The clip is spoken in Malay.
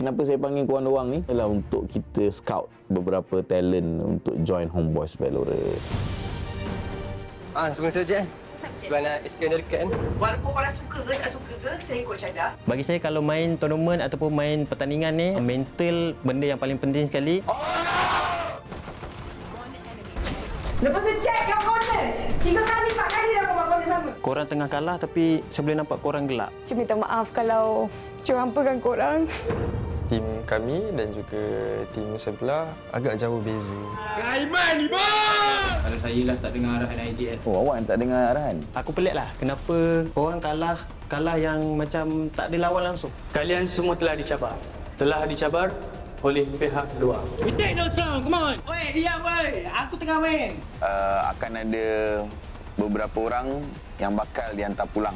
Kenapa saya panggil korang orang ni? Ialah untuk kita scout beberapa talent untuk join Homeboyz Valorant. Semua saja. Sebenarnya experience dekat kan. Walaupun korang suka ke tak suka ke, saya ikut cadar. Bagi saya kalau main tournament ataupun main pertandingan ni, mental benda yang paling penting sekali. Lepas tu check your corners. 3 kali, 4 kali dah kau buat corner sama. Korang tengah kalah tapi saya boleh nampak korang gelak. Saya minta maaf kalau hampakan korang. Tim kami dan juga tim sebelah agak jauh beza. Kalau saya lah tak dengar arahan IJL. Oh, awak yang tak dengar arahan? Aku pelik lah kenapa korang kalah yang macam tak ada lawan langsung. Kalian semua telah dicabar oleh pihak luar. We take no sound, come on. Oi, diam woi. Aku tengah main. Akan ada beberapa orang yang bakal dihantar pulang.